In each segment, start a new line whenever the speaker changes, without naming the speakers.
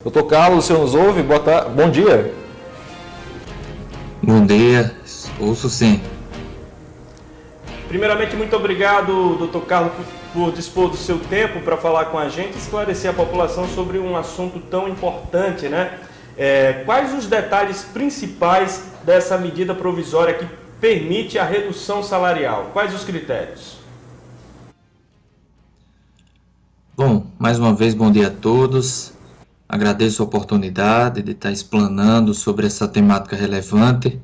Doutor Carlos, o senhor nos ouve? Bom dia.
Bom dia, ouço sim.
Primeiramente, muito obrigado, doutor Carlos, por dispor do seu tempo para falar com a gente e esclarecer a população sobre um assunto tão importante, né? Quais os detalhes principais dessa medida provisória que permite a redução salarial? Quais os critérios?
Bom, mais uma vez, bom dia a todos. Agradeço a oportunidade de estar explanando sobre essa temática relevante,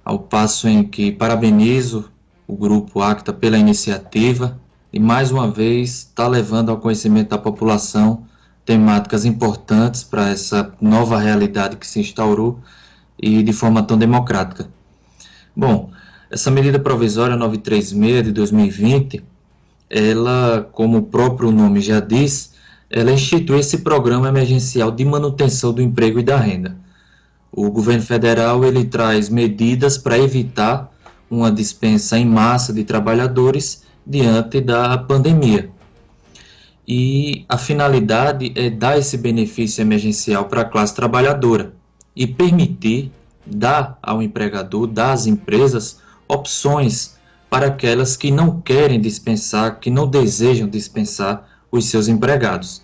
ao passo em que parabenizo o Grupo Acta pela iniciativa e, mais uma vez, está levando ao conhecimento da população temáticas importantes para essa nova realidade que se instaurou e de forma tão democrática. Bom, essa medida provisória 936 de 2020, ela, como o próprio nome já diz, ela institui esse programa emergencial de manutenção do emprego e da renda. O governo federal ele traz medidas para evitar uma dispensa em massa de trabalhadores diante da pandemia. E a finalidade é dar esse benefício emergencial para a classe trabalhadora e permitir dar ao empregador, dar às empresas, opções para aquelas que não querem dispensar, que não desejam dispensar os seus empregados.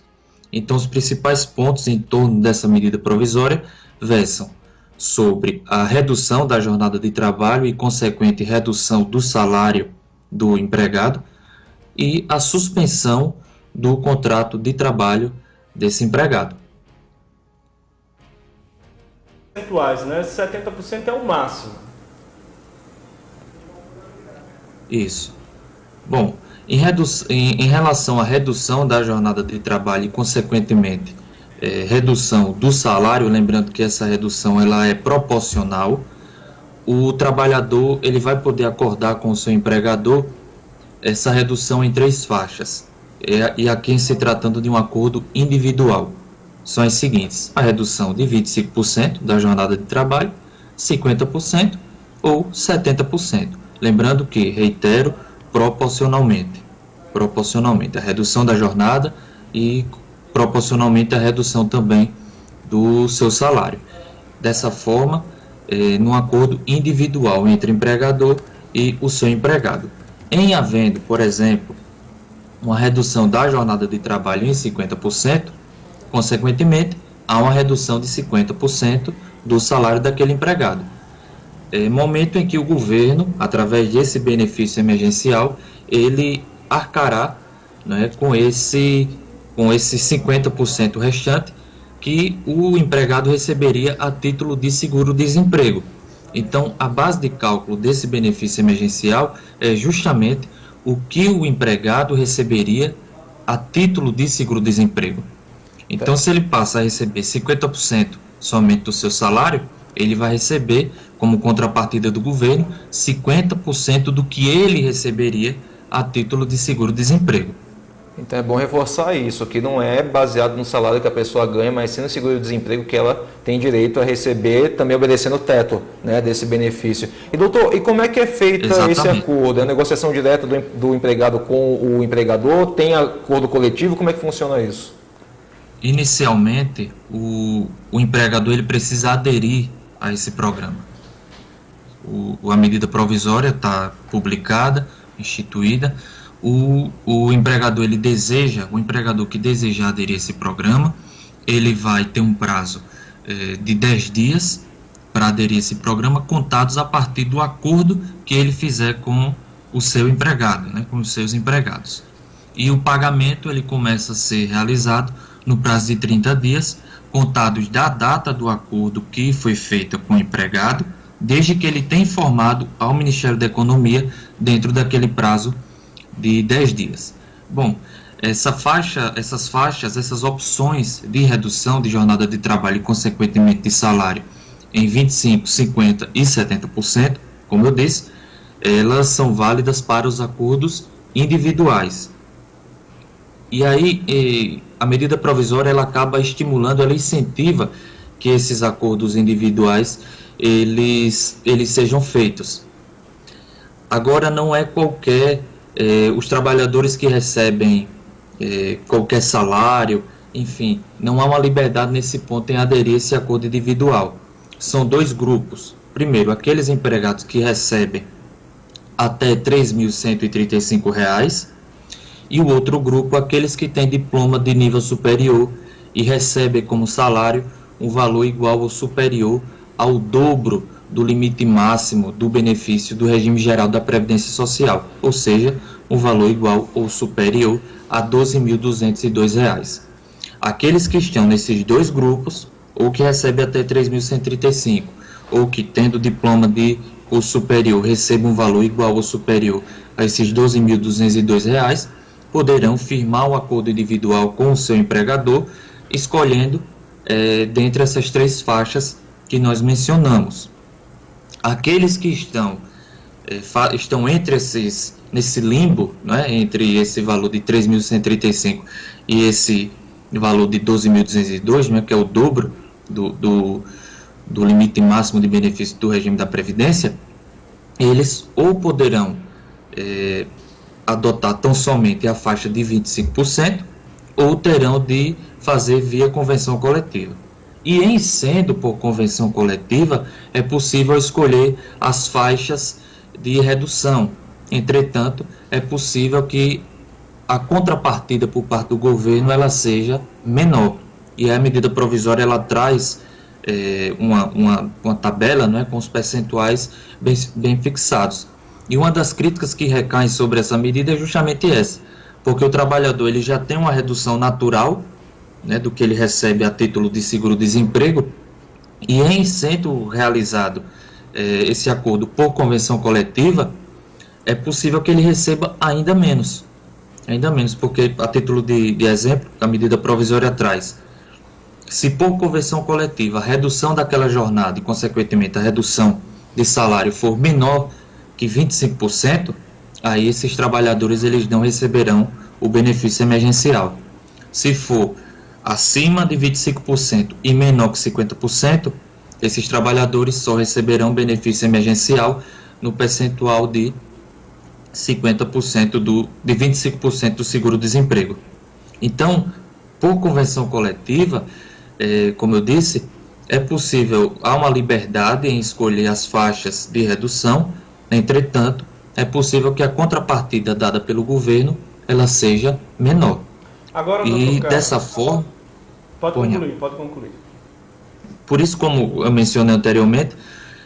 Então, os principais pontos em torno dessa medida provisória versam sobre a redução da jornada de trabalho e consequente redução do salário do empregado e a suspensão do contrato de trabalho desse empregado.
Percentuais, né? 70% é o máximo.
Isso. Bom, em relação à redução da jornada de trabalho e, consequentemente, redução do salário, lembrando que essa redução ela é proporcional, o trabalhador ele vai poder acordar com o seu empregador essa redução em 3 faixas, e aqui em se tratando de um acordo individual. São as seguintes: a redução de 25% da jornada de trabalho, 50% ou 70%. Lembrando que, reitero, proporcionalmente a redução da jornada e proporcionalmente a redução também do seu salário. Dessa forma, num acordo individual entre empregador e o seu empregado. Em havendo, por exemplo, uma redução da jornada de trabalho em 50%, consequentemente, há uma redução de 50% do salário daquele empregado. Momento em que o governo, através desse benefício emergencial, ele arcará, né, com esse 50% restante que o empregado receberia a título de seguro-desemprego. Então, a base de cálculo desse benefício emergencial é justamente o que o empregado receberia a título de seguro-desemprego. Então, se ele passa a receber 50% somente do seu salário, ele vai receber, como contrapartida do governo, 50% do que ele receberia a título de seguro-desemprego.
Então é bom reforçar isso, que não é baseado no salário que a pessoa ganha, mas sim no seguro-desemprego que ela tem direito a receber, também obedecendo o teto, né, desse benefício. E doutor, e como é que é feito esse acordo? É a negociação direta do empregado com o empregador? Tem acordo coletivo? Como é que funciona isso?
Inicialmente, o empregador ele precisa aderir a esse programa. A medida provisória está publicada, instituída. O empregador que deseja aderir a esse programa, ele vai ter um prazo de 10 dias para aderir a esse programa, contados a partir do acordo que ele fizer com o seu empregado, né, com os seus empregados. E o pagamento ele começa a ser realizado no prazo de 30 dias, contados da data do acordo que foi feito com o empregado, desde que ele tenha informado ao Ministério da Economia dentro daquele prazo de 10 dias. Bom, essas opções de redução de jornada de trabalho e, consequentemente, de salário em 25%, 50% e 70%, como eu disse, elas são válidas para os acordos individuais. E aí, a medida provisória ela acaba estimulando, ela incentiva que esses acordos individuais eles sejam feitos. Agora, não é qualquer os trabalhadores que recebem qualquer salário enfim, não há uma liberdade nesse ponto em aderir a esse acordo individual. São dois grupos. Primeiro, aqueles empregados que recebem até R$ 3.135, e o outro grupo, aqueles que têm diploma de nível superior e recebem como salário um valor igual ou superior ao dobro do limite máximo do benefício do regime geral da Previdência Social, ou seja, um valor igual ou superior a R$ 12.202. Aqueles que estão nesses dois grupos, ou que recebem até R$ 3.135, ou que tendo diploma de curso superior recebem um valor igual ou superior a esses R$ 12.202, poderão firmar um acordo individual com o seu empregador, escolhendo dentre essas três faixas que nós mencionamos. Aqueles que estão entre nesse limbo, né, entre esse valor de 3.135 e esse valor de 12.202, né, que é o dobro do limite máximo de benefício do regime da Previdência, eles ou poderão adotar tão somente a faixa de 25%, ou terão de fazer via convenção coletiva. E em sendo por convenção coletiva, é possível escolher as faixas de redução. Entretanto, é possível que a contrapartida por parte do governo ela seja menor. E a medida provisória ela traz uma tabela, né, com os percentuais bem fixados. E uma das críticas que recaem sobre essa medida é justamente essa, porque o trabalhador ele já tem uma redução natural, né, do que ele recebe a título de seguro-desemprego, e em sendo realizado esse acordo por convenção coletiva, é possível que ele receba ainda menos, porque a título de exemplo, a medida provisória traz, se por convenção coletiva a redução daquela jornada e consequentemente a redução de salário for menor que 25%, aí esses trabalhadores eles não receberão o benefício emergencial. Se for acima de 25% e menor que 50%, esses trabalhadores só receberão benefício emergencial no percentual de 50% de 25% do seguro-desemprego. Então, por convenção coletiva, como eu disse, é possível, há uma liberdade em escolher as faixas de redução. Entretanto, é possível que a contrapartida dada pelo governo ela seja menor.
Agora,
e dessa forma...
Pode concluir.
Por isso, como eu mencionei anteriormente,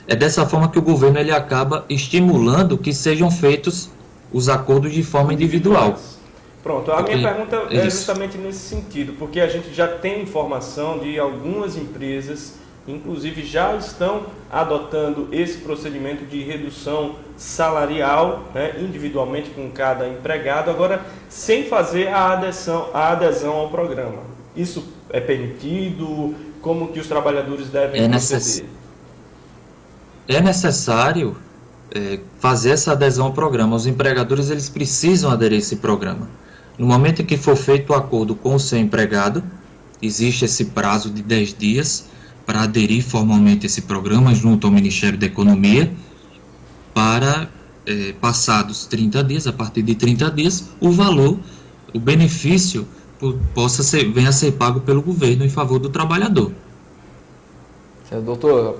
é dessa forma que o governo ele acaba estimulando que sejam feitos os acordos de forma individual.
Pronto, a minha pergunta é justamente nesse sentido, porque a gente já tem informação de algumas empresas, inclusive já estão adotando esse procedimento de redução salarial, né, individualmente com cada empregado, agora sem fazer a adesão ao programa. Isso é permitido? Como que os trabalhadores devem proceder?
É necessário fazer essa adesão ao programa. Os empregadores eles precisam aderir a esse programa. No momento em que for feito o acordo com o seu empregado, existe esse prazo de 10 dias para aderir formalmente a esse programa junto ao Ministério da Economia, para passados 30 dias, a partir de 30 dias, o benefício venha a ser pago pelo governo em favor do trabalhador.
Doutor,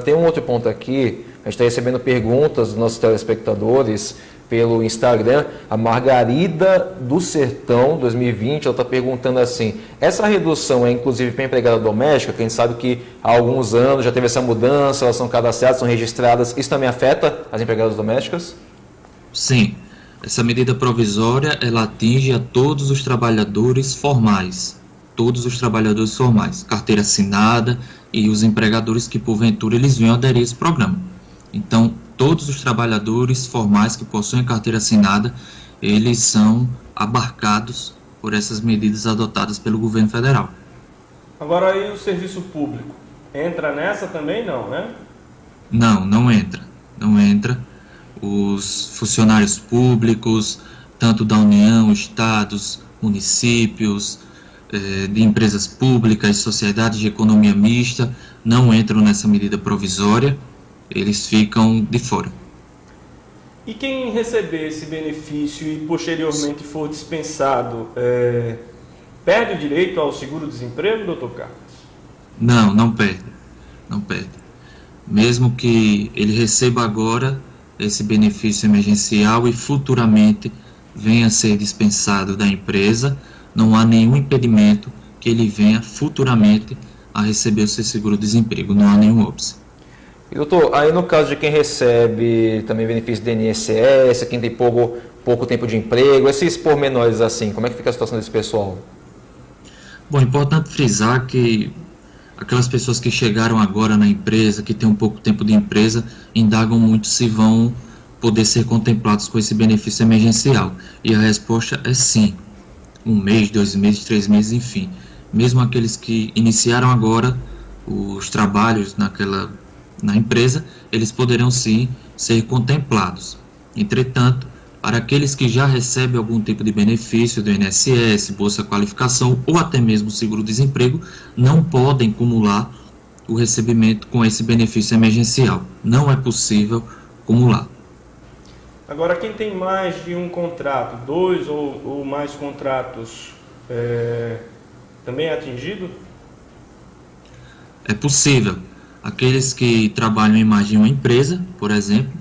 tem um outro ponto aqui, a gente está recebendo perguntas dos nossos telespectadores pelo Instagram. A Margarida do Sertão 2020, ela está perguntando assim: essa redução é inclusive para empregada doméstica, que a gente sabe que há alguns anos já teve essa mudança, elas são cadastradas, são registradas, isso também afeta as empregadas domésticas?
Sim, essa medida provisória ela atinge a todos os trabalhadores formais, carteira assinada e os empregadores que porventura eles venham aderir a esse programa. Então, todos os trabalhadores formais que possuem carteira assinada, eles são abarcados por essas medidas adotadas pelo governo federal.
Agora aí o serviço público, entra nessa também não, né?
Não entra. Os funcionários públicos, tanto da União, estados, municípios, de empresas públicas, sociedades de economia mista, não entram nessa medida provisória, eles ficam de fora.
E quem receber esse benefício e posteriormente for dispensado, perde o direito ao seguro-desemprego, doutor Carlos?
Não, não perde. Não perde. Mesmo que ele receba agora esse benefício emergencial e futuramente venha a ser dispensado da empresa, não há nenhum impedimento que ele venha futuramente a receber o seu seguro-desemprego, não há nenhum óbice.
E, doutor, aí no caso de quem recebe também benefício do INSS, quem tem pouco tempo de emprego, esses pormenores assim, como é que fica a situação desse pessoal?
Bom, é importante frisar que aquelas pessoas que chegaram agora na empresa, que têm um pouco tempo de empresa, indagam muito se vão poder ser contemplados com esse benefício emergencial. E a resposta é sim. 1 mês, 2 meses, 3 meses, enfim. Mesmo aqueles que iniciaram agora os trabalhos na empresa, eles poderão sim ser contemplados. Entretanto, para aqueles que já recebem algum tipo de benefício do INSS, Bolsa Qualificação ou até mesmo seguro-desemprego, não podem acumular o recebimento com esse benefício emergencial. Não é possível acumular.
Agora, quem tem mais de um contrato, 2 ou mais contratos, também é atingido?
É possível. Aqueles que trabalham em mais de uma empresa, por exemplo,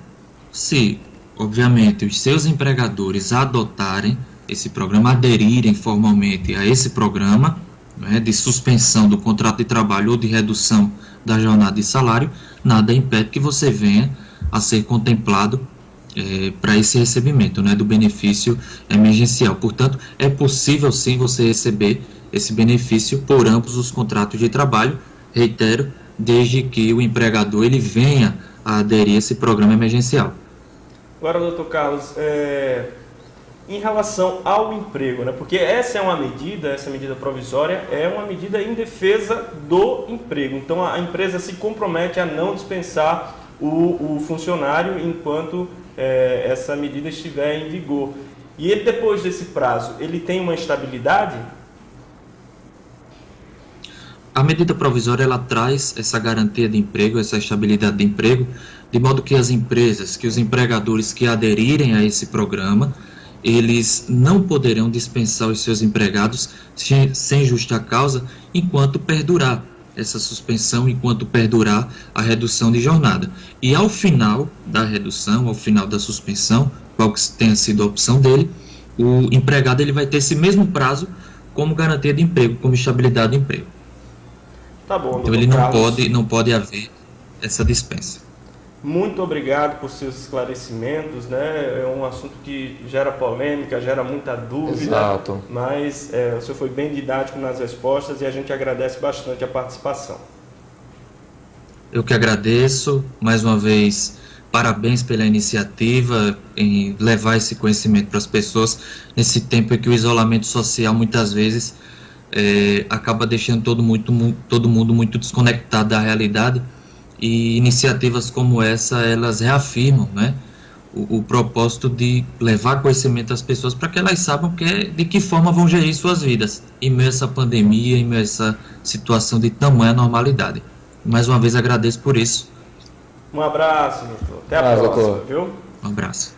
se, obviamente, os seus empregadores adotarem esse programa, aderirem formalmente a esse programa, né, de suspensão do contrato de trabalho ou de redução da jornada de salário, nada impede que você venha a ser contemplado para esse recebimento, né, do benefício emergencial. Portanto, é possível sim você receber esse benefício por ambos os contratos de trabalho, reitero, desde que o empregador ele venha a aderir a esse programa emergencial.
Agora, doutor Carlos, em relação ao emprego, né, porque essa medida provisória é uma medida em defesa do emprego. Então, a empresa se compromete a não dispensar o funcionário enquanto essa medida estiver em vigor. E ele, depois desse prazo, ele tem uma estabilidade?
A medida provisória ela traz essa garantia de emprego, essa estabilidade de emprego, de modo que as empresas, que os empregadores que aderirem a esse programa, eles não poderão dispensar os seus empregados sem justa causa enquanto perdurar essa suspensão, enquanto perdurar a redução de jornada. E ao final da redução, ao final da suspensão, qual que tenha sido a opção dele, o empregado ele vai ter esse mesmo prazo como garantia de emprego, como estabilidade de emprego.
Tá bom,
então ele não pode haver essa dispensa.
Muito obrigado por seus esclarecimentos, né? É um assunto que gera polêmica, gera muita dúvida.
Exato.
Mas o senhor foi bem didático nas respostas e a gente agradece bastante a participação.
Eu que agradeço, mais uma vez, parabéns pela iniciativa em levar esse conhecimento para as pessoas nesse tempo em que o isolamento social muitas vezes acaba deixando todo mundo muito desconectado da realidade, e iniciativas como essa, elas reafirmam, né, o propósito de levar conhecimento às pessoas para que elas saibam de que forma vão gerir suas vidas em meio a essa pandemia, em meio a essa situação de tamanha normalidade. Mais uma vez agradeço por isso.
Um abraço, doutor. Até a próxima, viu?
Um abraço.